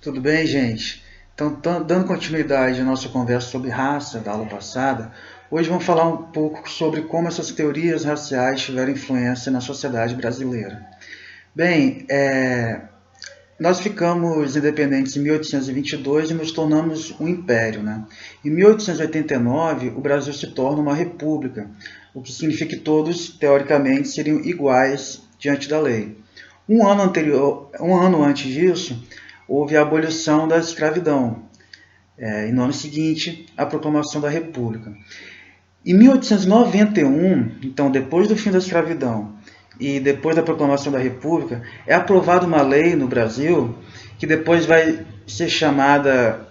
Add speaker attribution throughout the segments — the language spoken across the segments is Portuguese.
Speaker 1: Tudo bem, gente? Então, dando continuidade à nossa conversa sobre raça da aula passada, hoje vamos falar um pouco sobre como essas teorias raciais tiveram influência na sociedade brasileira. Bem, nós ficamos independentes em 1822 e nos tornamos um império, né? Em 1889, o Brasil se torna uma república, o que significa que todos, teoricamente, seriam iguais diante da lei. Um ano antes disso, houve a abolição da escravidão. E no ano seguinte, a proclamação da República. Em 1891, então depois do fim da escravidão e depois da proclamação da República, é aprovada uma lei no Brasil que depois vai ser chamada,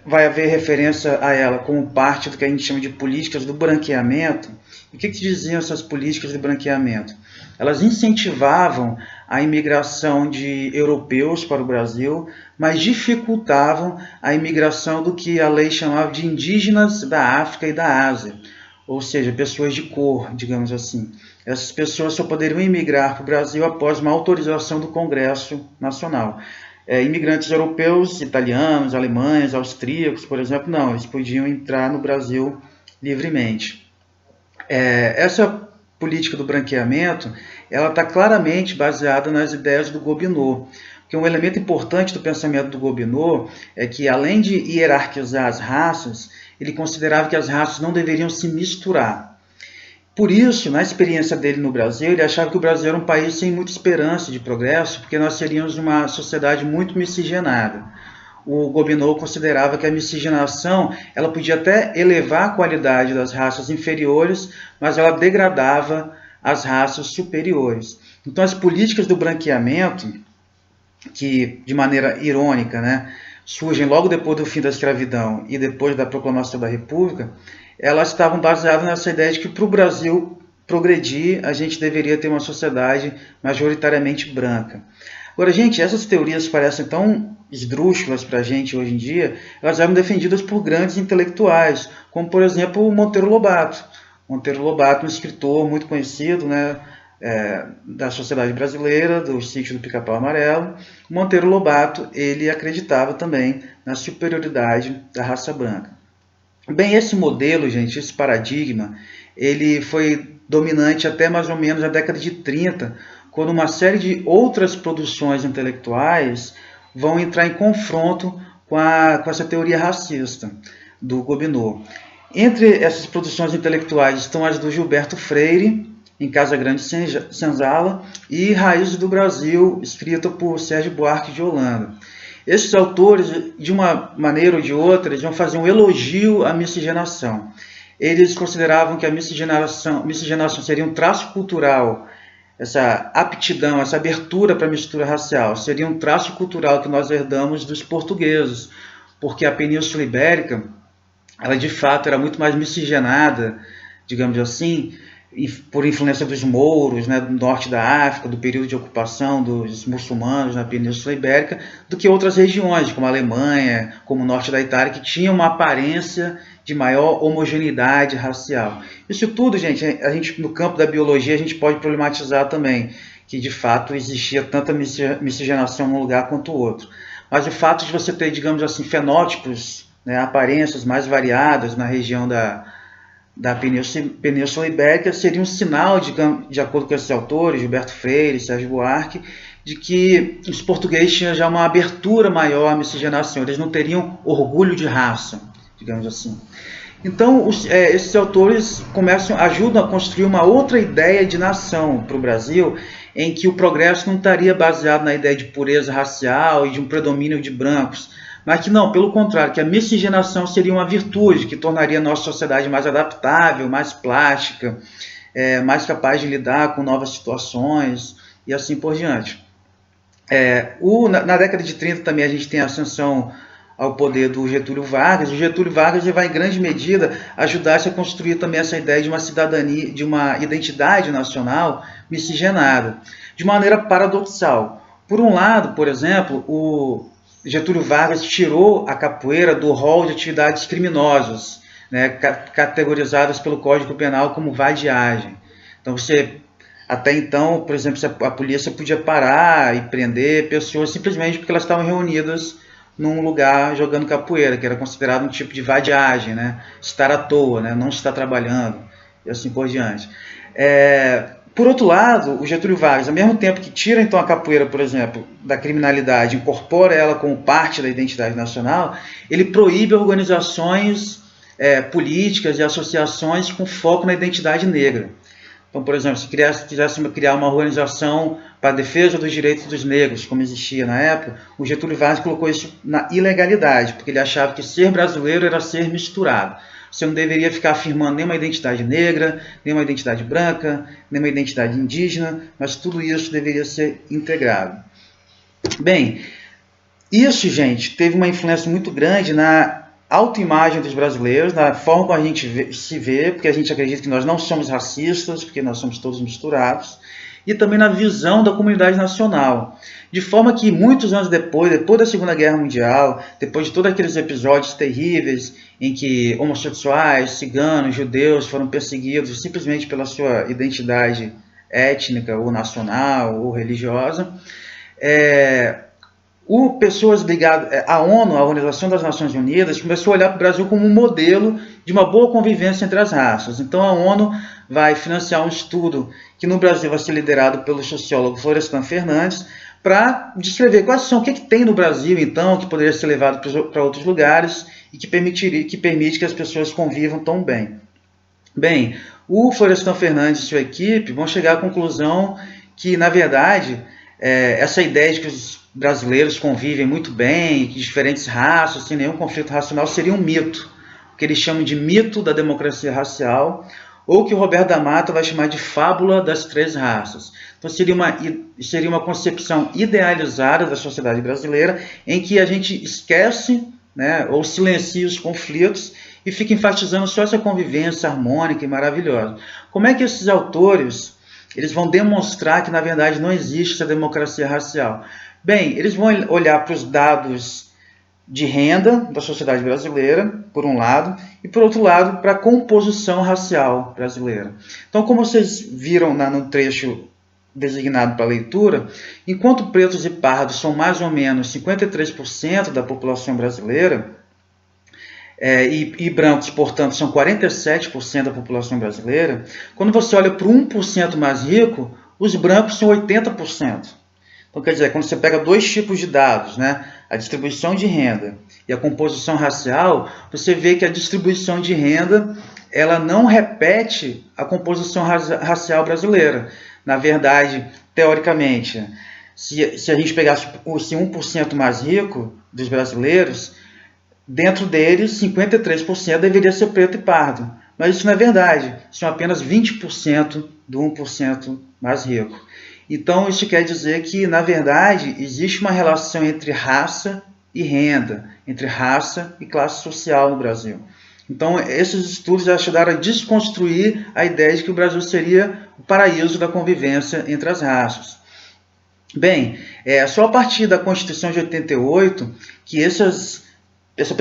Speaker 1: vai haver referência a ela como parte do que a gente chama de políticas do branqueamento. E o que diziam essas políticas de branqueamento? Elas incentivavam a imigração de europeus para o Brasil, mas dificultavam a imigração do que a lei chamava de indígenas da África e da Ásia, ou seja, pessoas de cor, digamos assim. Essas pessoas só poderiam imigrar para o Brasil após uma autorização do Congresso Nacional. Imigrantes europeus, italianos, alemães, austríacos, por exemplo, não, eles podiam entrar no Brasil livremente. Essa política do branqueamento, ela está claramente baseada nas ideias do Gobineau, porque um elemento importante do pensamento do Gobineau é que, além de hierarquizar as raças, ele considerava que as raças não deveriam se misturar. Por isso, na experiência dele no Brasil, ele achava que o Brasil era um país sem muita esperança de progresso, porque nós seríamos uma sociedade muito miscigenada. O Gobineau considerava que a miscigenação ela podia até elevar a qualidade das raças inferiores, mas ela degradava as raças superiores. Então, as políticas do branqueamento, que de maneira irônica, né, surgem logo depois do fim da escravidão e depois da proclamação da República, elas estavam baseadas nessa ideia de que para o Brasil progredir, a gente deveria ter uma sociedade majoritariamente branca. Agora, gente, essas teorias parecem tão esdrúxulas para a gente hoje em dia, elas eram defendidas por grandes intelectuais, como, por exemplo, o Monteiro Lobato. Monteiro Lobato, um escritor muito conhecido, né, da sociedade brasileira, do Sítio do Pica-Pau Amarelo. Monteiro Lobato, ele acreditava também na superioridade da raça branca. Bem, esse modelo, gente, esse paradigma, ele foi dominante até mais ou menos a década de 30, quando uma série de outras produções intelectuais vão entrar em confronto com essa teoria racista do Gobineau. Entre essas produções intelectuais estão as do Gilberto Freire, em Casa Grande Senzala, e Raízes do Brasil, escrita por Sérgio Buarque de Holanda. Esses autores, de uma maneira ou de outra, eles vão fazer um elogio à miscigenação. Eles consideravam que a miscigenação seria um traço cultural, essa aptidão, essa abertura para a mistura racial, seria um traço cultural que nós herdamos dos portugueses, porque a Península Ibérica, ela de fato era muito mais miscigenada, digamos assim, por influência dos mouros, né, do norte da África, do período de ocupação dos muçulmanos na Península Ibérica, do que outras regiões, como a Alemanha, como o norte da Itália, que tinham uma aparência de maior homogeneidade racial. Isso tudo, gente, no campo da biologia, a gente pode problematizar também, que de fato existia tanta miscigenação num lugar quanto o outro. Mas o fato de você ter, digamos assim, fenótipos, né, aparências mais variadas na região da Península Ibérica seria um sinal, de acordo com esses autores, Gilberto Freire, Sérgio Buarque, de que os portugueses tinham já uma abertura maior à miscigenação, eles não teriam orgulho de raça, digamos assim. Então, esses autores ajudam a construir uma outra ideia de nação para o Brasil, em que o progresso não estaria baseado na ideia de pureza racial e de um predomínio de brancos, mas que não, pelo contrário, que a miscigenação seria uma virtude que tornaria a nossa sociedade mais adaptável, mais plástica, mais capaz de lidar com novas situações e assim por diante. Na década de 30 também a gente tem a ascensão ao poder do Getúlio Vargas. O Getúlio Vargas vai, em grande medida, ajudar-se a construir também essa ideia de uma cidadania, de uma identidade nacional miscigenada, de maneira paradoxal. Por um lado, por exemplo, o Getúlio Vargas tirou a capoeira do rol de atividades criminosas, né, categorizadas pelo Código Penal como vadiagem. Então você Até então, por exemplo, a polícia podia parar e prender pessoas simplesmente porque elas estavam reunidas num lugar jogando capoeira, que era considerado um tipo de vadiagem, né? Estar à toa, né? Não estar trabalhando, e assim por diante. Por outro lado, o Getúlio Vargas, ao mesmo tempo que tira então a capoeira, por exemplo, da criminalidade, incorpora ela como parte da identidade nacional, ele proíbe organizações políticas e associações com foco na identidade negra. Então, por exemplo, se quisesse criar uma organização para a defesa dos direitos dos negros, como existia na época, o Getúlio Vargas colocou isso na ilegalidade, porque ele achava que ser brasileiro era ser misturado. Você não deveria ficar afirmando nenhuma identidade negra, nenhuma identidade branca, nenhuma identidade indígena, mas tudo isso deveria ser integrado. Bem, isso, gente, teve uma influência muito grande na autoimagem dos brasileiros, na forma como a gente se vê, porque a gente acredita que nós não somos racistas, porque nós somos todos misturados, e também na visão da comunidade nacional. De forma que muitos anos depois da Segunda Guerra Mundial, depois de todos aqueles episódios terríveis em que homossexuais, ciganos, judeus foram perseguidos simplesmente pela sua identidade étnica, ou nacional, ou religiosa, pessoas ligadas à ONU, a Organização das Nações Unidas, começou a olhar para o Brasil como um modelo de uma boa convivência entre as raças. Então a ONU vai financiar um estudo que no Brasil vai ser liderado pelo sociólogo Florestan Fernandes, para descrever o que tem no Brasil, então, que poderia ser levado para outros lugares e que permite que as pessoas convivam tão bem. Bem, o Florestan Fernandes e sua equipe vão chegar à conclusão que, na verdade, essa ideia de que os brasileiros convivem muito bem, que diferentes raças, sem nenhum conflito racial, seria um mito, o que eles chamam de mito da democracia racial, ou que o Roberto da Mata vai chamar de fábula das três raças. Então seria uma concepção idealizada da sociedade brasileira, em que a gente esquece, né, ou silencia os conflitos e fica enfatizando só essa convivência harmônica e maravilhosa. Como é que esses autores eles vão demonstrar que, na verdade, não existe essa democracia racial? Bem, eles vão olhar para os dados de renda da sociedade brasileira, por um lado, e por outro lado, para a composição racial brasileira. Então, como vocês viram no trecho designado para leitura, enquanto pretos e pardos são mais ou menos 53% da população brasileira, e brancos, portanto, são 47% da população brasileira, quando você olha para o 1% mais rico, os brancos são 80%. Então, quer dizer, quando você pega dois tipos de dados, né, a distribuição de renda e a composição racial, você vê que a distribuição de renda ela não repete a composição racial brasileira. Na verdade, teoricamente, se a gente pegasse esse 1% mais rico dos brasileiros, dentro deles, 53% deveria ser preto e pardo. Mas isso não é verdade, são apenas 20% do 1% mais rico. Então, isso quer dizer que, na verdade, existe uma relação entre raça e renda, entre raça e classe social no Brasil. Então, esses estudos ajudaram a desconstruir a ideia de que o Brasil seria o paraíso da convivência entre as raças. Bem, só a partir da Constituição de 88 que essa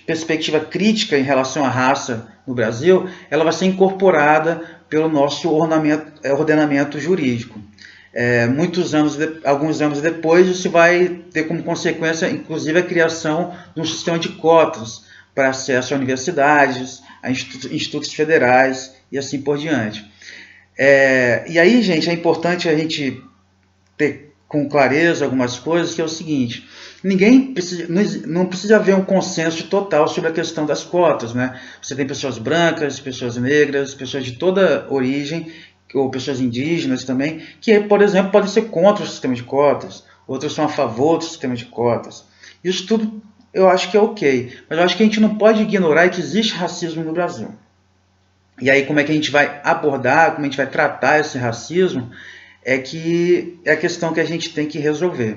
Speaker 1: perspectiva crítica em relação à raça no Brasil, ela vai ser incorporada pelo nosso ordenamento jurídico. Alguns anos depois, isso vai ter como consequência, inclusive, a criação de um sistema de cotas para acesso a universidades, a institutos federais e assim por diante. E aí, gente, é importante a gente ter com clareza algumas coisas, que é o seguinte: não precisa haver um consenso total sobre a questão das cotas, né? Você tem pessoas brancas, pessoas negras, pessoas de toda origem, ou pessoas indígenas também, que, por exemplo, podem ser contra o sistema de cotas, outros são a favor do sistema de cotas. Isso tudo eu acho que é ok, mas eu acho que a gente não pode ignorar que existe racismo no Brasil. E aí como é que a gente vai abordar, como a gente vai tratar esse racismo, é a questão que a gente tem que resolver.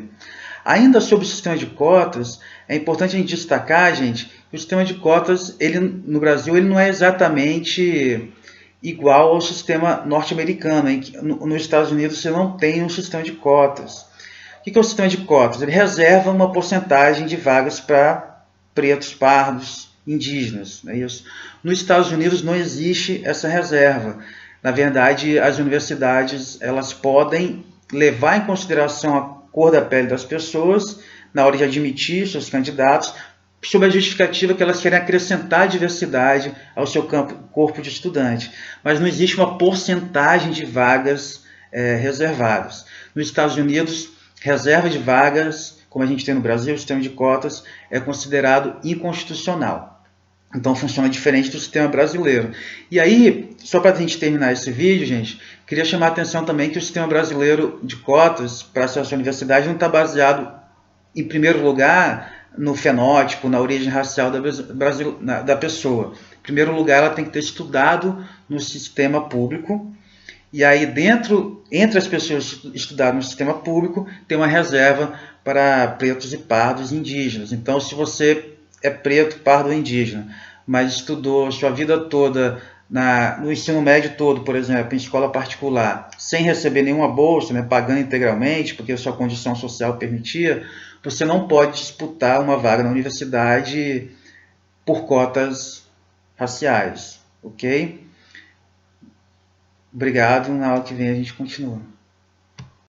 Speaker 1: Ainda sobre o sistema de cotas, é importante a gente destacar, gente, que o sistema de cotas, no Brasil, ele não é exatamente igual ao sistema norte-americano. Nos Estados Unidos você não tem um sistema de cotas. O que é o sistema de cotas? Ele reserva uma porcentagem de vagas para pretos, pardos, indígenas. Não é isso? Nos Estados Unidos não existe essa reserva. Na verdade, as universidades elas podem levar em consideração a cor da pele das pessoas na hora de admitir seus candidatos, sob a justificativa que elas querem acrescentar diversidade ao seu corpo de estudante. Mas não existe uma porcentagem de vagas reservadas. Nos Estados Unidos, reserva de vagas, como a gente tem no Brasil, o sistema de cotas, é considerado inconstitucional. Então funciona diferente do sistema brasileiro. E aí, só para a gente terminar esse vídeo, gente, queria chamar a atenção também que o sistema brasileiro de cotas para acesso à universidade não está baseado, em primeiro lugar, no fenótipo, na origem racial da pessoa. Em primeiro lugar, ela tem que ter estudado no sistema público. E aí, entre as pessoas estudadas no sistema público, tem uma reserva para pretos e pardos indígenas. Então, se você é preto, pardo ou indígena, mas estudou sua vida toda no ensino médio todo, por exemplo, em escola particular, sem receber nenhuma bolsa, né, pagando integralmente, porque a sua condição social permitia, você não pode disputar uma vaga na universidade por cotas raciais, ok? Obrigado, na aula que vem a gente continua.